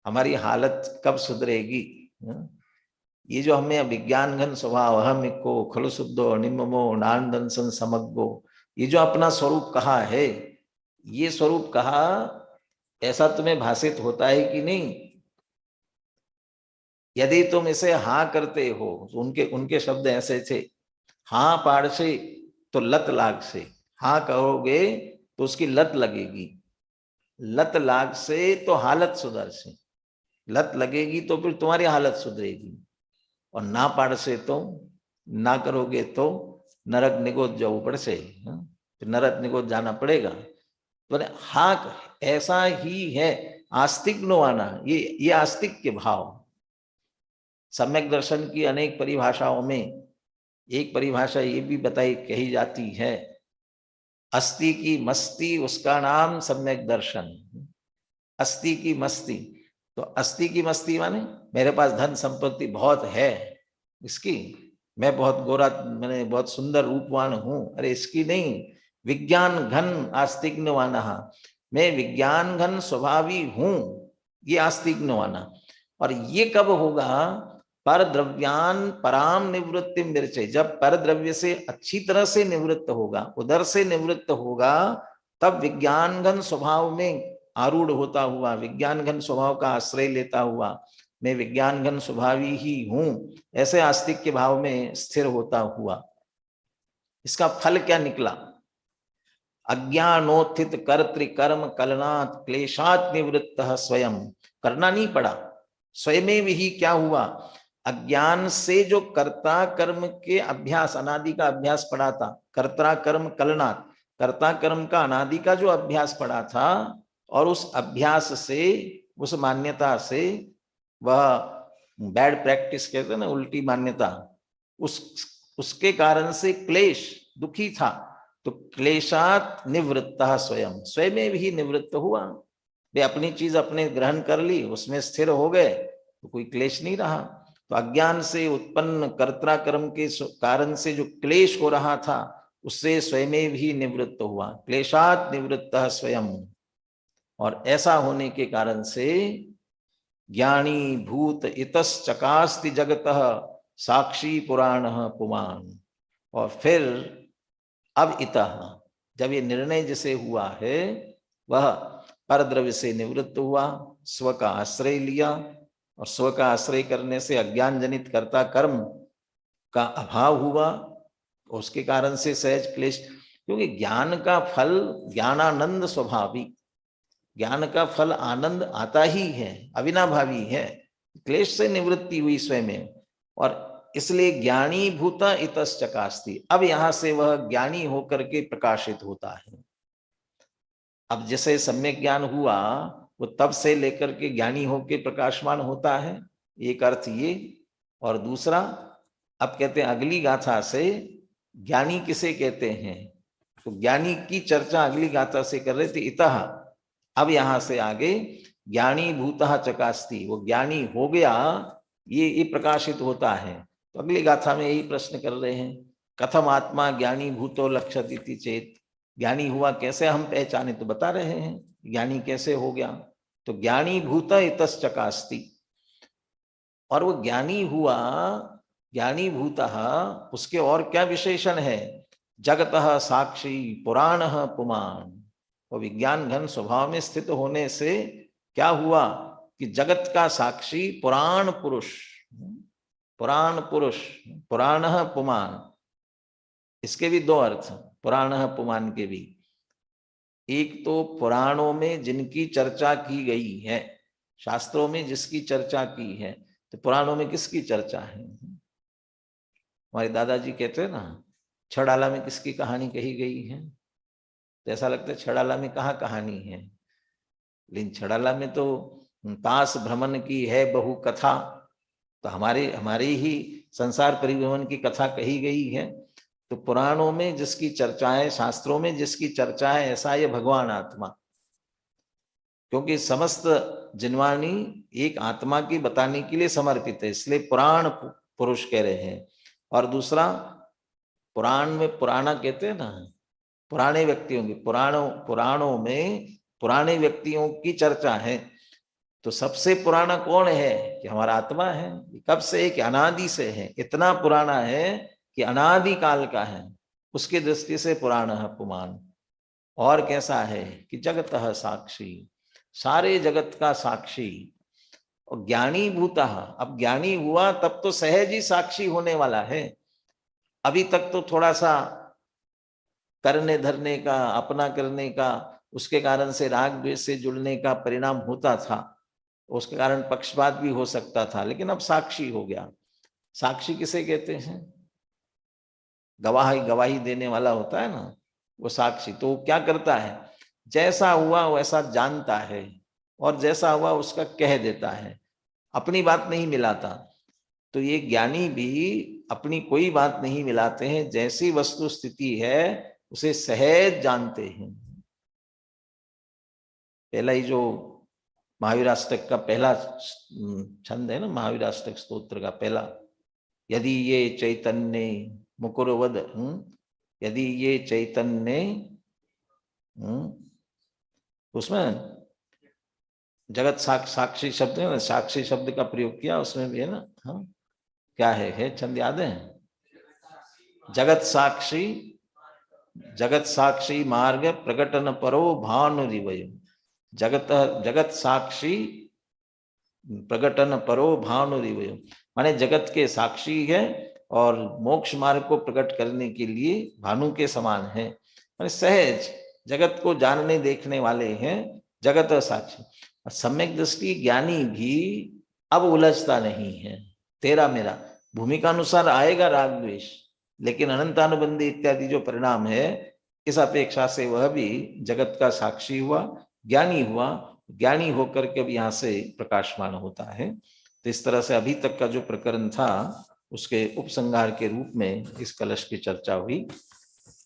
हमारी हालत कब सुधरेगी, ये जो हमें विज्ञान घन स्वभाव अहम इको खलु शुद्धो निम्मो नानदंसन समग्गो, ये जो अपना स्वरूप कहा है, ये स्वरूप कहा, ऐसा तुम्हें भाषित होता है कि नहीं? यदि तुम इसे हाँ करते हो, तो उनके उनके शब्द ऐसे थे, हाँ पाड़ से तो लत लाग से, हाँ कहोगे तो उसकी लत लगेगी, लत लाग से तो हालत सुधर से, लत लगेगी तो फिर तुम्हारी हालत सुधरेगी, और ना पाड़ से तो ना करोगे तो नरक निगोद जाओ पड़ से, फिर नरक निगोद जाना पड़ेगा। तो हाँ ऐसा ही है, आस्तिक नो आना, ये आस्तिक के भाव। सम्यक दर्शन की अनेक परिभाषाओं में एक परिभाषा ये भी बताई कही जाती है, अस्थि की मस्ती उसका नाम सम्यक दर्शन। अस्थि की मस्ती, तो अस्थि की मस्ती माने मेरे पास धन संपत्ति बहुत है, इसकी मैं बहुत गोरा, मैंने बहुत सुंदर रूपवान हूं, अरे इसकी नहीं, विज्ञान घन आस्तिग्नवाना, मैं विज्ञान घन स्वभावी हूं, ये आस्तिग्नवाना। और ये कब होगा? पर द्रव्यान पराम निवृत्ति मिर्चे, जब पर द्रव्य से अच्छी तरह से निवृत्त होगा, उधर से निवृत्त होगा, तब विज्ञान घन स्वभाव में आरूढ़ होता हुआ, विज्ञान घन स्वभाव का आश्रय लेता हुआ, मैं विज्ञान घन स्वभावी ही हूं, ऐसे आस्तिक के भाव में स्थिर होता हुआ, इसका फल क्या निकला? अज्ञानोत्थित कर्तृ कर्म कलनात् क्लेशात् निवृत्त स्वयं, करना नहीं पड़ा, स्वयं ही क्या हुआ? अज्ञान से जो कर्ता कर्म के अभ्यास, अनादि का अभ्यास पड़ा था, कर्ता कर्म कलनात्, कर्ता कर्म का अनादि का जो अभ्यास पड़ा था, और उस अभ्यास से, उस मान्यता से, वह बैड प्रैक्टिस कहते हैं ना, उल्टी मान्यता, उसके कारण से क्लेश, दुखी था, तो क्लेशात निवृत्त स्वयं, स्वयं भी निवृत्त हुआ, वे अपनी चीज अपने ग्रहण कर ली, उसमें स्थिर हो गए, तो कोई क्लेश नहीं रहा। तो अज्ञान से उत्पन्न कर्ता कर्म के कारण से जो क्लेश हो रहा था, उससे स्वयं भी निवृत्त हुआ, क्लेशात निवृत्त स्वयं। और ऐसा होने के कारण से ज्ञानी भूत इतश्चकास्ति जगतः साक्षी पुराण पुमान। और फिर अब इतः, जब ये निर्णय जिसे हुआ है, वह परद्रव्य से निवृत्त हुआ, स्व का आश्रय लिया, और स्व का आश्रय करने से अज्ञान जनित कर्ता कर्म का अभाव हुआ, उसके कारण से सहज क्लेश, क्योंकि ज्ञान का फल ज्ञानानंद स्वभावी, ज्ञान का फल आनंद आता ही है, अविनाभावी है, क्लेश से निवृत्ति हुई स्वयं, और इसलिए ज्ञानी भूता इतश्चकास्ति, अब यहां से वह ज्ञानी होकर के प्रकाशित होता है। अब जैसे सम्यक ज्ञान हुआ, वो तब से लेकर के ज्ञानी होकर प्रकाशमान होता है, एक अर्थ ये। और दूसरा, अब कहते हैं अगली गाथा से ज्ञानी किसे कहते हैं, तो ज्ञानी की चर्चा अगली गाथा से कर रहे थे, इतः, अब यहां से आगे ज्ञानी भूतः चकास्ति, वो ज्ञानी हो गया, ये प्रकाशित होता है। तो अगली गाथा में यही प्रश्न कर रहे हैं, कथम आत्मा ज्ञानी भूतो लक्षति चेत, ज्ञानी हुआ कैसे हम पहचाने, तो बता रहे हैं ज्ञानी कैसे हो गया, तो ज्ञानी भूत इतश्चकास्ति, और वो ज्ञानी हुआ, ज्ञानी भूतः, उसके और क्या विशेषण है? जगतः साक्षी पुराण पुमान, और विज्ञान घन स्वभाव में स्थित होने से क्या हुआ कि जगत का साक्षी पुराण पुरुष, पुराण पुरुष, पुराण पुमान, इसके भी दो अर्थ, पुराण पुमान के भी, एक तो पुराणों में जिनकी चर्चा की गई है, शास्त्रों में जिसकी चर्चा की है, तो पुराणों में किसकी चर्चा है? हमारे दादाजी कहते हैं ना, छड़ाला में किसकी कहानी कही गई है, तो ऐसा लगता है छड़ाला में कहाँ कहानी है, लेकिन छड़ाला में तो ताश भ्रमण की है बहु कथा, तो हमारे ही संसार परिभ्रमण की कथा कही गई है। तो पुराणों में जिसकी चर्चा है, शास्त्रों में जिसकी चर्चा है, ऐसा ये भगवान आत्मा, क्योंकि समस्त जिनवाणी एक आत्मा की बताने के लिए समर्पित है, इसलिए पुराण पुरुष कह रहे हैं। और दूसरा, पुराण में पुराना कहते हैं ना, पुराने व्यक्तियों की, पुराणों में पुराने व्यक्तियों की चर्चा है, तो सबसे पुराना कौन है कि हमारा आत्मा है। कब से है कि अनादि से है, इतना पुराना है कि अनादि काल का है, उसकी दृष्टि से पुराना है पुमान। और कैसा है कि जगतः साक्षी, सारे जगत का साक्षी। और ज्ञानी भूतः, अब ज्ञानी हुआ तब तो सहज ही साक्षी होने वाला है। अभी तक तो थोड़ा सा करने धरने का, अपना करने का, उसके कारण से राग द्वेष से जुड़ने का परिणाम होता था, उसके कारण पक्षपात भी हो सकता था, लेकिन अब साक्षी हो गया। साक्षी किसे कहते हैं? गवाही देने वाला होता है ना, वो साक्षी। तो वो क्या करता है, जैसा हुआ वैसा जानता है, और जैसा हुआ उसका कह देता है, अपनी बात नहीं मिलाता। तो ये ज्ञानी भी अपनी कोई बात नहीं मिलाते हैं, जैसी वस्तु स्थिति है उसे सहज जानते हैं। पहला ही जो महावीराष्टक का पहला छंद है ना, महावीराष्टक स्तोत्र का पहला, यदि ये चैतन्य मुकुरवद, यदि ये चैतन्य, उसमें जगत साक्षी शब्द है ना, साक्षी शब्द का प्रयोग किया उसमें भी है ना। हाँ, क्या है छंद याद है? जगत साक्षी मार्ग प्रकटन परो भानुरिवय। जगत साक्षी प्रकटन परो भानुरिवय, माने जगत के साक्षी है और मोक्ष मार्ग को प्रकट करने के लिए भानु के समान है, माने सहज जगत को जानने देखने वाले हैं, जगत साक्षी। सम्यक दृष्टि ज्ञानी भी अब उलझता नहीं है, तेरा मेरा भूमिका अनुसार आएगा राग द्वेष, लेकिन अनंतानुबंधी इत्यादि जो परिणाम है, इस अपेक्षा से वह भी जगत का साक्षी हुआ, ज्ञानी हुआ। ज्ञानी होकर के अब यहाँ से प्रकाशमान होता है। तो इस तरह से अभी तक का जो प्रकरण था उसके उपसंहार के रूप में इस कलश की चर्चा हुई।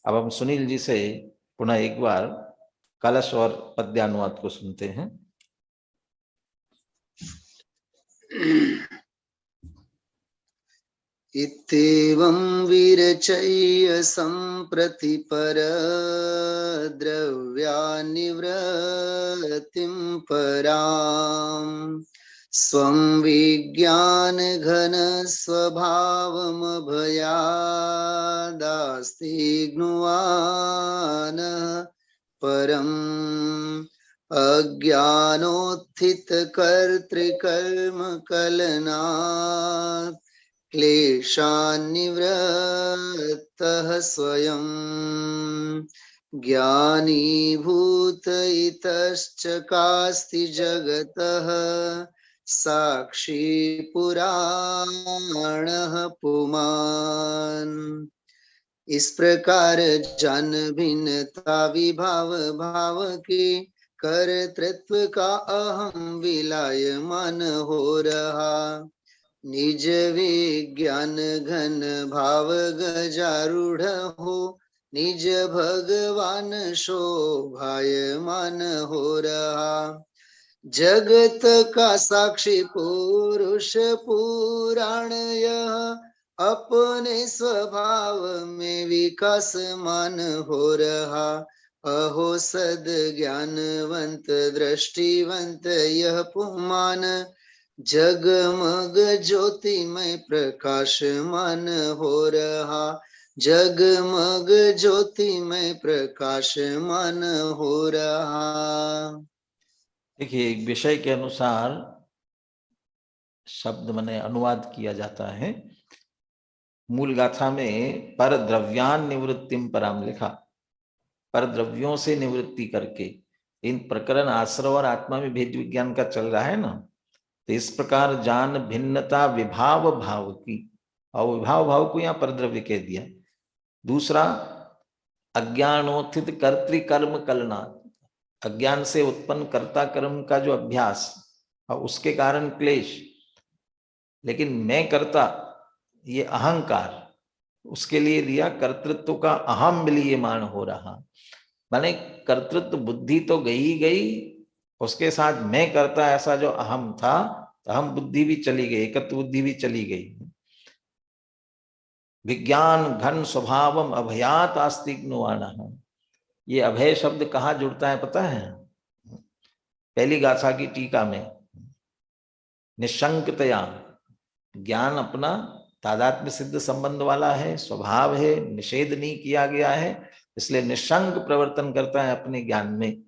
अब हम सुनील जी से पुनः एक बार कलश और पद्यानुवाद को सुनते हैं। इत्येवं विरचय्य सम्प्रति परद्रव्यानिवृत्तिं पराम् स्वं विज्ञानघनस्वभावमभयादास्तिग्नुवानः परम् अज्ञानोत्थितकर्तृकर्मकलनात् क्लेशान्निवृत्तः स्वयं ज्ञानीभूत इतश्च कास्ति जगतः साक्षी पुराणः पुमान्। इस प्रकार जन भिन्नता विभाव भाव के कर्तृत्व का अहम विलायमान हो रहा, निज विज्ञान घन भाव गजारूढ़ हो, निज भगवान शोभायमान हो रहा। जगत का साक्षी पुरुष पुराण यह अपने स्वभाव में विकासमान हो रहा। अहो सद ज्ञानवंत दृष्टिवंत यह पुमान, जगमग ज्योतिमय प्रकाशमान हो रहा, जगमग ज्योतिमय प्रकाशमान हो रहा। देखिए, एक विषय के अनुसार शब्द माने अनुवाद किया जाता है। मूल गाथा में पर द्रव्यान निवृत्तिम पराम लिखा, पर द्रव्यों से निवृत्ति करके। इन प्रकरण आश्रव और आत्मा में भेद विज्ञान का चल रहा है ना, तो इस प्रकार जान भिन्नता विभाव भाव की, और विभाव भाव को यहाँ पर द्रव्य कह दिया। दूसरा, अज्ञानोत्थित कर्तृकर्म कलना, अज्ञान से उत्पन्न कर्ता कर्म का जो अभ्यास और उसके कारण क्लेश। लेकिन मैं करता, ये अहंकार, उसके लिए दिया कर्तृत्व का अहम विलीयमान हो रहा। माने कर्तृत्व बुद्धि तो गई गई, उसके साथ मैं करता ऐसा जो अहम था, अहम बुद्धि भी चली गई, एकत्व बुद्धि भी चली गई। विज्ञान घन स्वभावम अभयात आस्तिग्नुवाना, ये अभय शब्द कहाँ जुड़ता है पता है? पहली गाथा की टीका में, निशंकतया, ज्ञान अपना तादात्म्य सिद्ध संबंध वाला है, स्वभाव है, निषेध नहीं किया गया है, इसलिए निशंक प्रवर्तन करता है अपने ज्ञान में।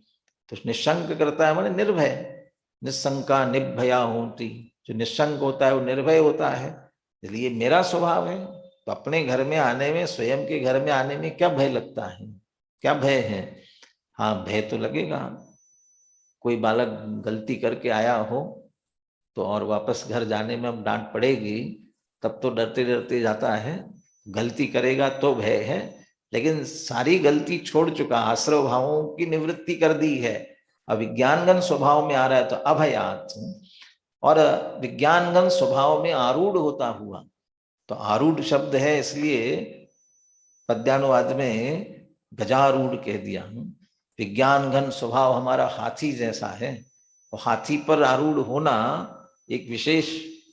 तो निशंक करता है माने निर्भय, निशंका निभया होती, जो निशंक होता है वो निर्भय होता है। इसलिए मेरा स्वभाव है, तो अपने घर में आने में, स्वयं के घर में आने में क्या भय लगता है, क्या भय है? हाँ भय तो लगेगा, कोई बालक गलती करके आया हो तो और वापस घर जाने में अब डांट पड़ेगी, तब तो डरते डरते जाता है, गलती करेगा तो भय है, लेकिन सारी गलती छोड़ चुका, आश्रव भावों की निवृत्ति कर दी है, अब विज्ञानगन स्वभाव में आ रहा है तो अभयात। और विज्ञानगन स्वभाव में आरूढ़ होता हुआ, तो आरूढ़ शब्द है इसलिए पद्यानुवाद में गजारूढ़ कह दिया। विज्ञान घन स्वभाव हमारा हाथी जैसा है, और हाथी पर आरूढ़ होना एक विशेष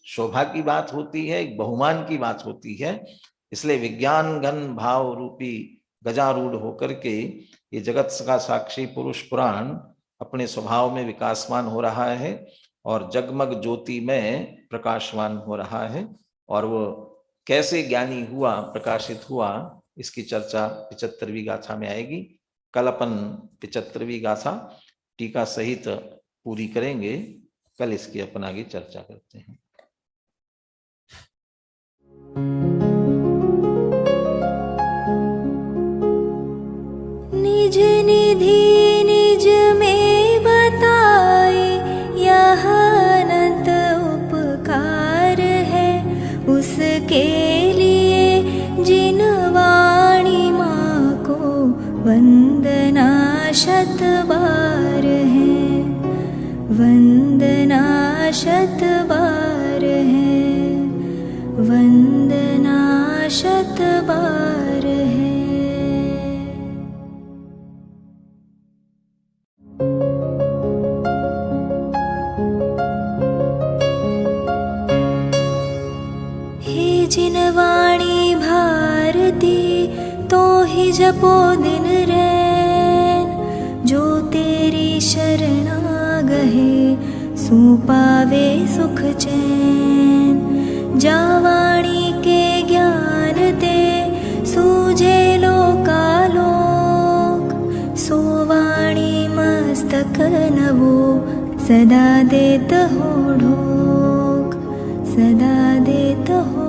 शोभा की बात होती है, एक बहुमान की बात होती है। इसलिए विज्ञान घन भाव रूपी गजारूढ़ होकर के ये जगत का साक्षी पुरुष पुराण अपने स्वभाव में विकासमान हो रहा है और जगमग ज्योति में प्रकाशवान हो रहा है। और वो कैसे ज्ञानी हुआ, प्रकाशित हुआ, इसकी चर्चा 75वीं गाथा में आएगी। कल अपन 75वीं गाथा टीका सहित पूरी करेंगे, कल इसकी अपन आगे चर्चा करते हैं। निज निधि निज में बताए, यह अनंत उपकार है उसके लिए जिन वाणी माँ को वंदना शत बार है, वंदना शत बार है, वंदना शत बार है। हे जिन वाणी भारती तो ही जपो दिन रैन, जो तेरी शरणा गहे सो पावे सुख चैन। जा वाणी के ज्ञान दे सूझे लोकालोक, सो वाणी मस्तक नवो सदा देत हो ढोक, सदा देत हो